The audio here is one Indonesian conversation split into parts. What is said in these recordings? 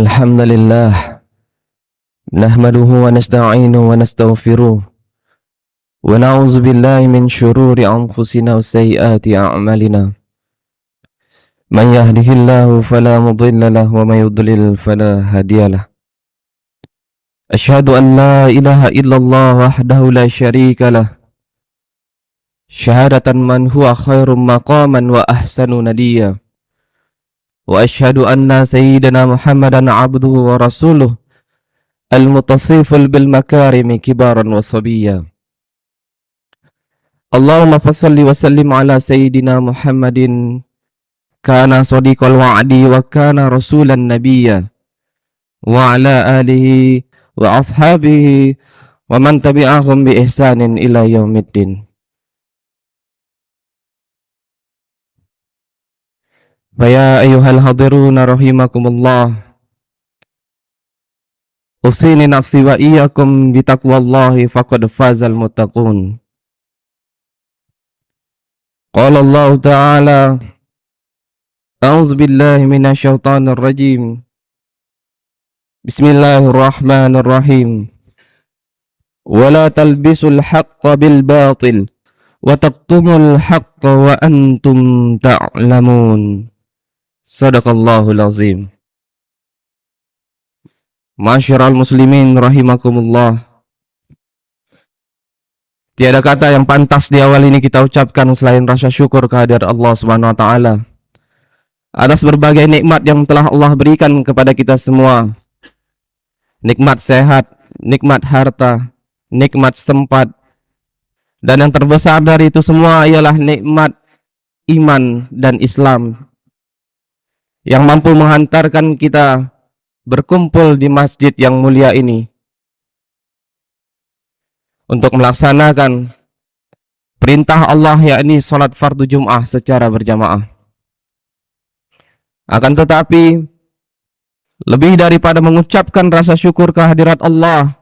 الحمد لله نحمده ونستعينه ونستغفره ونعوذ بالله من شرور أنفسنا وسيئات أعمالنا من يهده الله فلا مضل له ومن يضلل فلا هادي له أشهد أن لا إله إلا الله وحده لا شريك له شهادة من هو خير مقاما وأحسن نديا وأشهد أن سيدنا محمدا عبده ورسوله المتصف بالمكارم كبارا وصبيا اللهم فصل وسلم على سيدنا محمد كان صديق الوعد وكان رسولا نبيا وعلى آله وأصحابه ومن تبعهم بإحسان إلى يوم الدين. فيا أيها الحاضرون رحمكم الله أوصيني نفسي وإياكم بتقوى الله فقد فاز المتقون. قال الله تعالى أعوذ بالله من الشيطان الرجيم بسم الله الرحمن الرحيم ولا تلبسوا الحق بالباطل وتكتموا الحق وأنتم تعلمون. Sadaqallahul azim. Masyiral muslimin rahimakumullah. Tiada kata yang pantas di awal ini kita ucapkan selain rasa syukur kehadirat Allah Subhanahu wa taala atas berbagai nikmat yang telah Allah berikan kepada kita semua. Nikmat sehat, nikmat harta, nikmat setempat. Dan yang terbesar dari itu semua ialah nikmat iman dan Islam yang mampu menghantarkan kita berkumpul di masjid yang mulia ini untuk melaksanakan perintah Allah, yakni salat fardu Jum'ah secara berjamaah. Akan tetapi lebih daripada mengucapkan rasa syukur kehadirat Allah,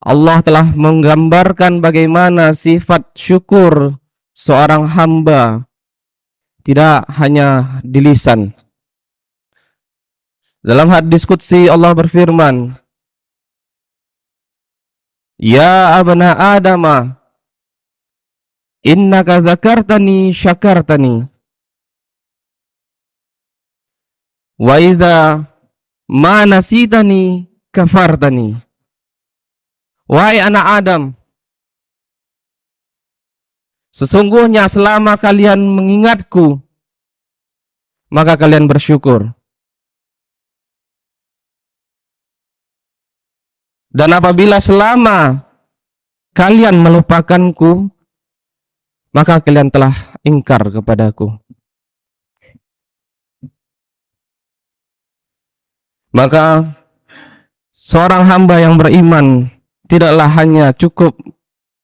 Allah telah menggambarkan bagaimana sifat syukur seorang hamba tidak hanya di lisan. Dalam hadis qudsi Allah berfirman, Ya abna Adama, innaka dzakartani syakartani, wa idza ma nasitani kafartani. Wahai anak Adam, sesungguhnya selama kalian mengingatku, maka kalian bersyukur. Dan apabila selama kalian melupakanku, maka kalian telah ingkar kepadaku. Maka seorang hamba yang beriman tidaklah hanya cukup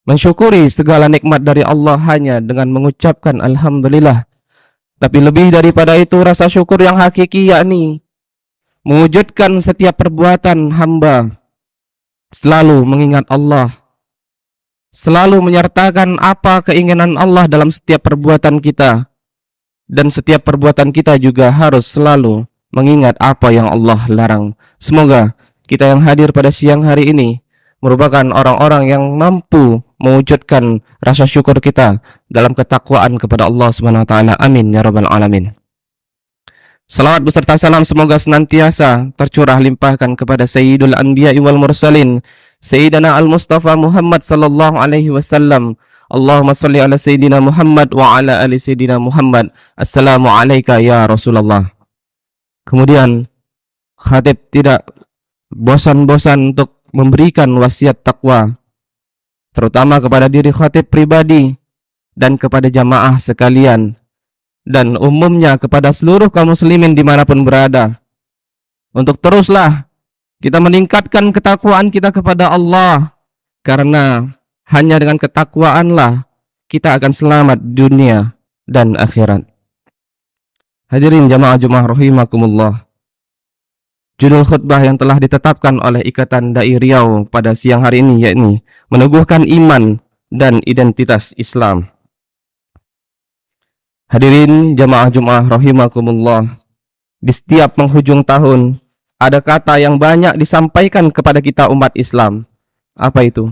mensyukuri segala nikmat dari Allah hanya dengan mengucapkan Alhamdulillah. Tapi lebih daripada itu, rasa syukur yang hakiki yakni mewujudkan setiap perbuatan hamba selalu mengingat Allah, selalu menyertakan apa keinginan Allah dalam setiap perbuatan kita, dan setiap perbuatan kita juga harus selalu mengingat apa yang Allah larang. Semoga kita yang hadir pada siang hari ini merupakan orang-orang yang mampu mewujudkan rasa syukur kita dalam ketakwaan kepada Allah Subhanahu wa taala. Amin ya rabbal alamin. Salawat beserta salam semoga senantiasa tercurah limpahkan kepada Sayyidul Anbiya wal Mursalin, Sayyidina Al-Mustafa Muhammad sallallahu alaihi wasallam. Allahumma salli ala Sayyidina Muhammad wa ala ali Sayyidina Muhammad. Assalamu alayka ya Rasulullah. Kemudian khatib tidak bosan-bosan untuk memberikan wasiat takwa, terutama kepada diri khatib pribadi dan kepada jamaah sekalian, dan umumnya kepada seluruh kaum muslimin dimanapun berada, untuk teruslah kita meningkatkan ketakwaan kita kepada Allah, karena hanya dengan ketakwaanlah kita akan selamat dunia dan akhirat. Hadirin jamaah Jumat rahimakumullah. Judul khutbah yang telah ditetapkan oleh Ikatan Dai Riau pada siang hari ini yakni meneguhkan iman dan identitas Islam. Hadirin jamaah Jumat rahimakumullah. Di setiap penghujung tahun ada kata yang banyak disampaikan kepada kita umat Islam. Apa itu?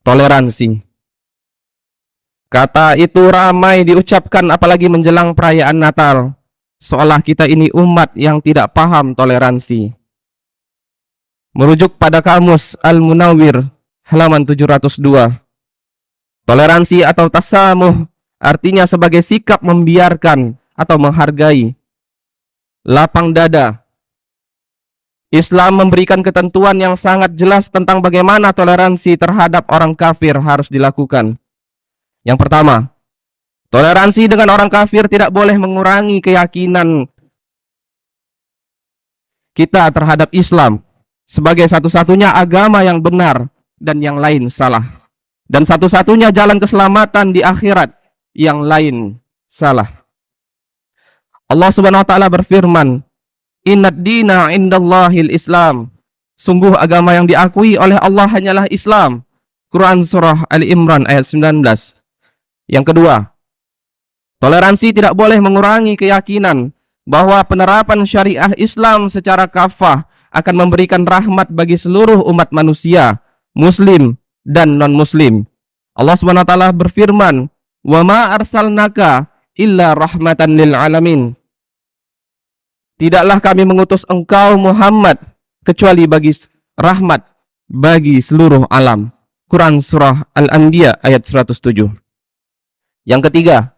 Toleransi. Kata itu ramai diucapkan apalagi menjelang perayaan Natal. Seolah kita ini umat yang tidak paham toleransi. Merujuk pada Kamus Al-Munawwir halaman 702. Toleransi atau tasamuh artinya sebagai sikap membiarkan atau menghargai. Lapang dada. Islam memberikan ketentuan yang sangat jelas tentang bagaimana toleransi terhadap orang kafir harus dilakukan. Yang pertama, toleransi dengan orang kafir tidak boleh mengurangi keyakinan kita terhadap Islam sebagai satu-satunya agama yang benar dan yang lain salah. Dan satu-satunya jalan keselamatan di akhirat, yang lain salah. Allah Subhanahu wa taala berfirman, "Innad dina indallahil Islam." Sungguh agama yang diakui oleh Allah hanyalah Islam. Quran surah Ali Imran ayat 19. Yang kedua, toleransi tidak boleh mengurangi keyakinan bahwa penerapan syariah Islam secara kafah akan memberikan rahmat bagi seluruh umat manusia, muslim dan non-muslim. Allah Subhanahu wa taala berfirman, "Wa ma arsalnaka illa rahmatan lil alamin." Tidaklah kami mengutus engkau Muhammad kecuali bagi rahmat bagi seluruh alam. Quran surah Al-Anbiya ayat 107. Yang ketiga,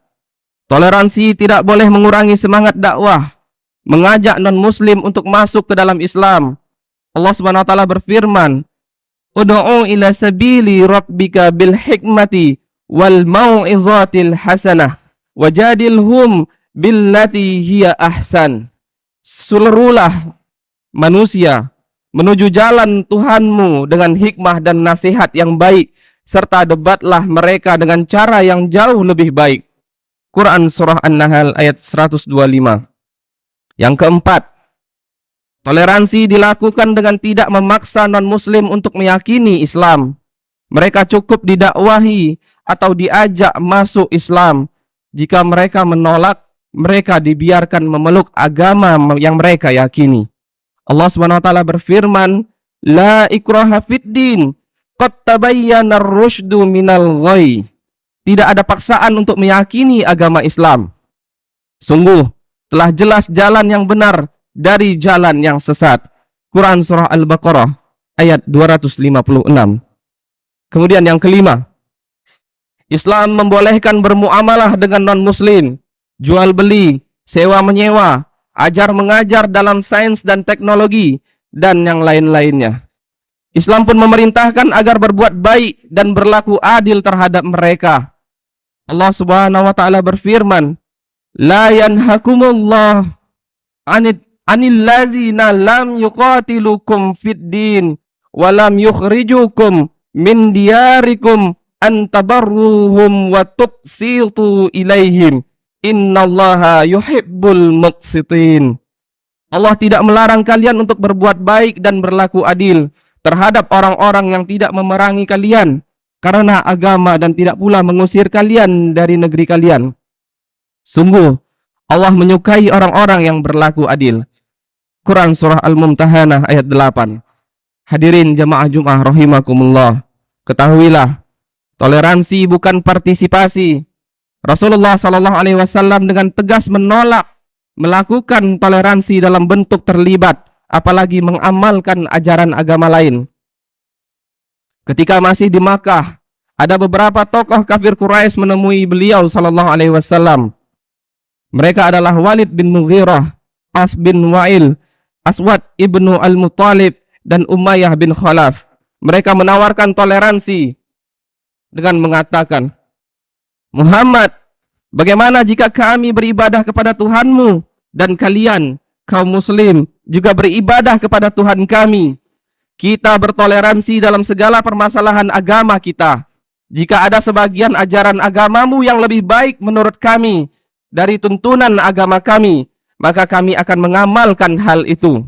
toleransi tidak boleh mengurangi semangat dakwah, mengajak non-muslim untuk masuk ke dalam Islam. Allah Subhanahu wa taala berfirman, "Ud'u ila sabili rabbika bil hikmati wal mau'izatil hasanah wajadilhum billati hiya ahsan." Seluruhlah manusia menuju jalan Tuhanmu dengan hikmah dan nasihat yang baik, serta debatlah mereka dengan cara yang jauh lebih baik. Quran surah An-Nahl ayat 125. Yang keempat, toleransi dilakukan dengan tidak memaksa non-muslim untuk meyakini Islam. Mereka cukup didakwahi atau diajak masuk Islam. Jika mereka menolak, mereka dibiarkan memeluk agama yang mereka yakini. Allah Subhanahu wa taala berfirman, "La ikraha fid din, qad tabayyana ar-rusydu minal ghayy." Tidak ada paksaan untuk meyakini agama Islam. Sungguh telah jelas jalan yang benar dari jalan yang sesat. Quran surah Al-Baqarah ayat 256. Kemudian yang kelima, Islam membolehkan bermuamalah dengan non-muslim, jual beli, sewa menyewa, ajar mengajar dalam sains dan teknologi, dan yang lain-lainnya. Islam pun memerintahkan agar berbuat baik dan berlaku adil terhadap mereka. Allah Subhanahu wa taala berfirman, "La yanhakumullah anil ladzina lam yuqatilukum fid din wa lam yukhrijukum min diyarikum an tabarruhum wa tuqsitu ilaihim. Innallaha yuhibbul muqsitin." Allah tidak melarang kalian untuk berbuat baik dan berlaku adil terhadap orang-orang yang tidak memerangi kalian karena agama dan tidak pula mengusir kalian dari negeri kalian. Sungguh Allah menyukai orang-orang yang berlaku adil. Quran surah Al-Mumtahanah ayat 8. Hadirin jamaah Jum'ah rahimakumullah, ketahuilah, toleransi bukan partisipasi. Rasulullah sallallahu alaihi wasallam dengan tegas menolak melakukan toleransi dalam bentuk terlibat, apalagi mengamalkan ajaran agama lain. Ketika masih di Makkah, ada beberapa tokoh kafir Quraisy menemui beliau sallallahu alaihi wasallam. Mereka adalah Walid bin Mughirah, As bin Wa'il, Aswad ibnu Al-Muttalib, dan Umayyah bin Khalaf. Mereka menawarkan toleransi dengan mengatakan, "Muhammad, bagaimana jika kami beribadah kepada Tuhanmu dan kalian, kaum muslim, juga beribadah kepada Tuhan kami? Kita bertoleransi dalam segala permasalahan agama kita. Jika ada sebagian ajaran agamamu yang lebih baik menurut kami dari tuntunan agama kami, maka kami akan mengamalkan hal itu.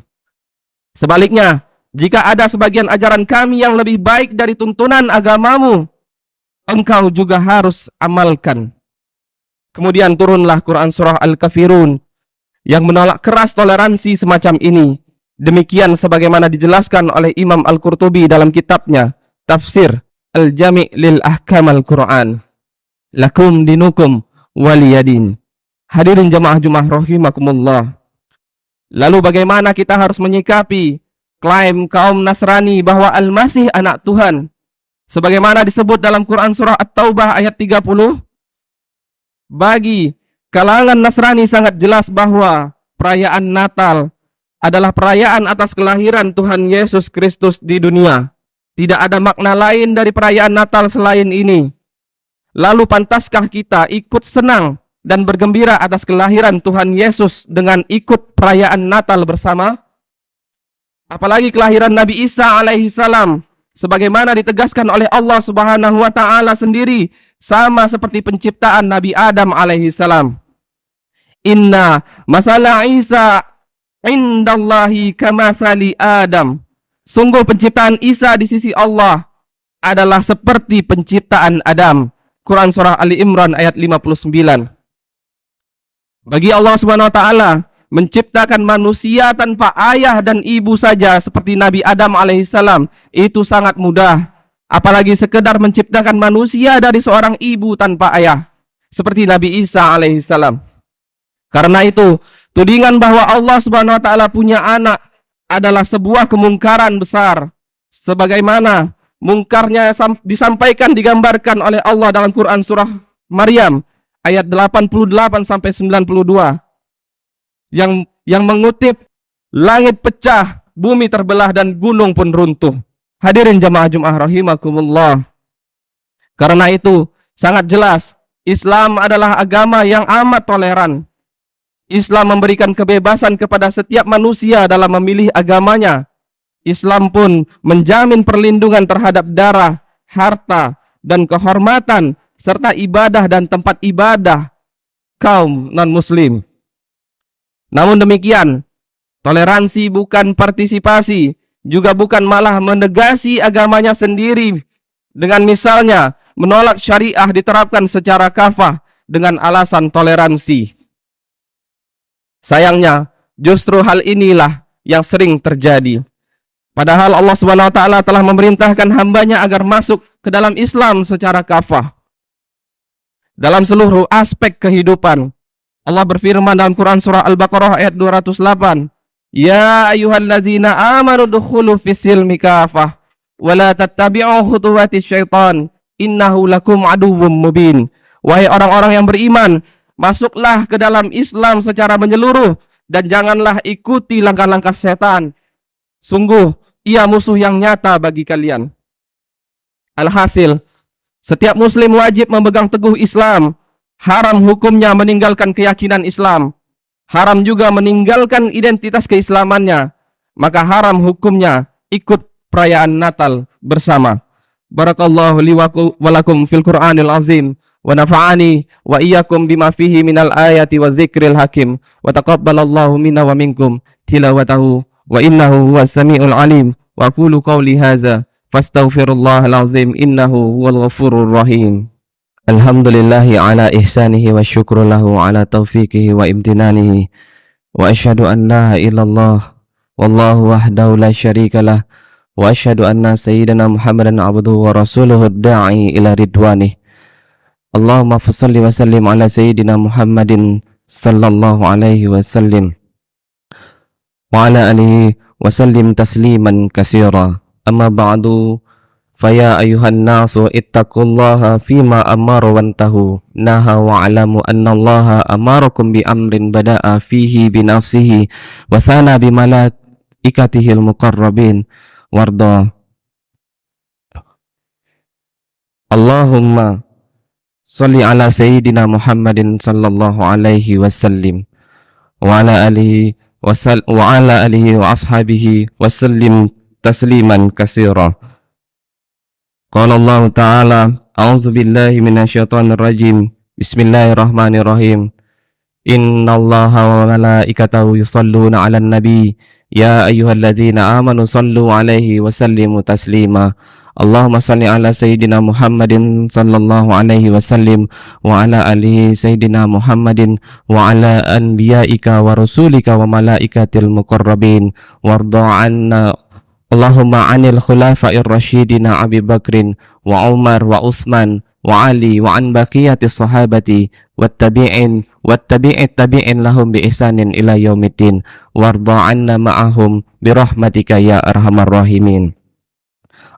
Sebaliknya, jika ada sebagian ajaran kami yang lebih baik dari tuntunan agamamu, engkau juga harus amalkan." Kemudian turunlah Quran surah Al-Kafirun yang menolak keras toleransi semacam ini. Demikian sebagaimana dijelaskan oleh Imam Al-Qurtubi dalam kitabnya Tafsir Al-Jami' lil Ahkam Al-Quran. Lakum dinukum waliyadin. Hadirin jamaah Jumat rahimakumullah. Lalu bagaimana kita harus menyikapi klaim kaum Nasrani bahwa Al-Masih anak Tuhan? Sebagaimana disebut dalam Quran surah At-Taubah ayat 30, bagi kalangan Nasrani sangat jelas bahwa perayaan Natal adalah perayaan atas kelahiran Tuhan Yesus Kristus di dunia. Tidak ada makna lain dari perayaan Natal selain ini. Lalu pantaskah kita ikut senang dan bergembira atas kelahiran Tuhan Yesus dengan ikut perayaan Natal bersama? Apalagi kelahiran Nabi Isa alaihi salam, sebagaimana ditegaskan oleh Allah Subhanahu wa taala sendiri, sama seperti penciptaan Nabi Adam alaihi salam. Inna masala Isa indallahi kamasali Adam. Sungguh penciptaan Isa di sisi Allah adalah seperti penciptaan Adam. Quran surah Ali Imran ayat 59. Bagi Allah Subhanahu wa taala menciptakan manusia tanpa ayah dan ibu saja seperti Nabi Adam alaihissalam itu sangat mudah. Apalagi sekedar menciptakan manusia dari seorang ibu tanpa ayah seperti Nabi Isa alaihissalam. Karena itu, tudingan bahwa Allah Subhanahu wa taala punya anak adalah sebuah kemungkaran besar. Sebagaimana mungkarnya disampaikan digambarkan oleh Allah dalam Quran surah Maryam ayat 88 sampai 92 yang mengutip langit pecah, bumi terbelah dan gunung pun runtuh. Hadirin jamaah Jumat rahimakumullah. Karena itu sangat jelas Islam adalah agama yang amat toleran. Islam memberikan kebebasan kepada setiap manusia dalam memilih agamanya. Islam pun menjamin perlindungan terhadap darah, harta, dan kehormatan, serta ibadah dan tempat ibadah kaum non-muslim. Namun demikian, toleransi bukan partisipasi, juga bukan malah menegasi agamanya sendiri, dengan misalnya menolak syariah diterapkan secara kafah dengan alasan toleransi. Sayangnya, justru hal inilah yang sering terjadi. Padahal Allah Subhanahu wa taala telah memerintahkan hambanya agar masuk ke dalam Islam secara kafah. Dalam seluruh aspek kehidupan, Allah berfirman dalam Quran surah Al-Baqarah ayat 208, "Ya ayyuhalladzina amanu dukhulu fis-silmi kafah wa la tattabi'u khutuwatis syaitan innahu lakum aduwwum mubin." Wahai orang-orang yang beriman, masuklah ke dalam Islam secara menyeluruh dan janganlah ikuti langkah-langkah setan. Sungguh, ia musuh yang nyata bagi kalian. Alhasil, setiap muslim wajib memegang teguh Islam. Haram hukumnya meninggalkan keyakinan Islam. Haram juga meninggalkan identitas keislamannya. Maka haram hukumnya ikut perayaan Natal bersama. Barakallahu li wa lakum fil Qur'anil azim. Wa nafa'ani wa iyyakum bima fihi minal ayati wa zikril hakim wa taqabbalallahu minna wa minkum tilawatahu wa innahu huwas samiul alim wa aqulu qawli hadza fastaghfirullahal azim innahu huwal ghafurur rahim. Alhamdulillahi ala ihsanihi wa syukru lahu ala taufiqihi wa imtinanihi wa asyhadu an la illallah wallahu wahdahu la syarikalah wa asyhadu anna sayyidana Muhammadan abduhu wa rasuluhu da'i ila ridwanih. Allahumma fassalli wa sallim ala sayyidina Muhammadin sallallahu alaihi wasallim wa ala alihi wa sallim tasliman katsira. Amma ba'du, faya ayuhan nasu ittaqullaha fima amara wantahu naha wa alamu annallaha amarakum bi amrin bada'a fihi bi nafsihi wa sana bi malaikatihil muqarrabin warda. Allahumma sholli ala sayyidina Muhammadin sallallahu alaihi wasallim wa ala alihi wa ashabihi wa sallim tasliman katsira. Qala Allah Ta'ala, a'udzu billahi minasyaitonir rajim. Bismillahirrahmanirrahim. Innallaha wa malaikatahu yusholluna 'alan nabi. Ya ayyuhalladzina amanu shallu 'alaihi wa sallimu taslima. Allahumma salli ala Sayyidina Muhammadin sallallahu alaihi wasallim wa ala alihi Sayyidina Muhammadin wa ala anbiya'ika wa rasulika wa malaikatil muqarrabin warda anna Allahumma anil khulafa'ir rasyidina Abi Bakrin wa Umar wa Utsman wa Ali wa an baqiyati sahabati wattabi'it tabi'in lahum bi ihsanin ila yaumiddin warda anna ma'ahum bi rahmatika ya arhamar rahimin.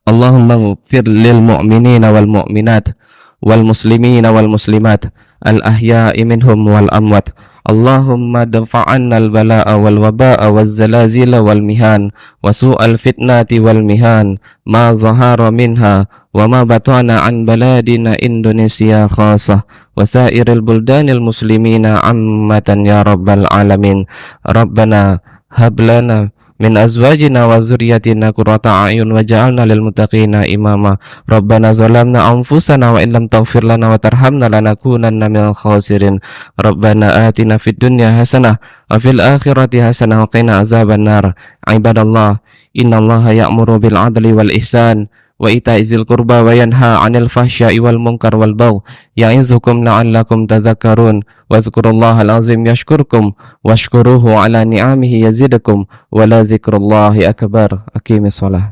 Allahumma ighfir lil mu'minina wal mu'minat wal muslimina wal muslimat al ahya'i minhum wal amwat. Allahumma dafa'anna al bala'a wal waba'a waz zalazila wal mihan wa su'al fitnati wal mihan ma zahara minha wa ma batana an baladina Indonesia khasah wa sairil buldanil muslimina ammatan ya rabbal alamin. Rabbana hablana min azwajina wa zurriyatina qurrata a'yun waj'alna lil muttaqina imama. Rabbana zalamna anfusana wa illam taghfir lana wa tarhamna lanakunanna minal khasirin. Rabbana atina fid dunya hasanah wa fil akhirati hasanah wa qina azaban nar. Ibadallah, innallaha ya'muru bil adli wal ihsan wa ita'izil qurba wa yanha 'anil fahsya'i wal munkar wal bagh ya'izukum la'allakum tadhakkarun. Wazkurullahal azim yashkurkum washkuruhu ala ni'amihi yazidukum wa la zikrullahi akbar. Aqimis shalah.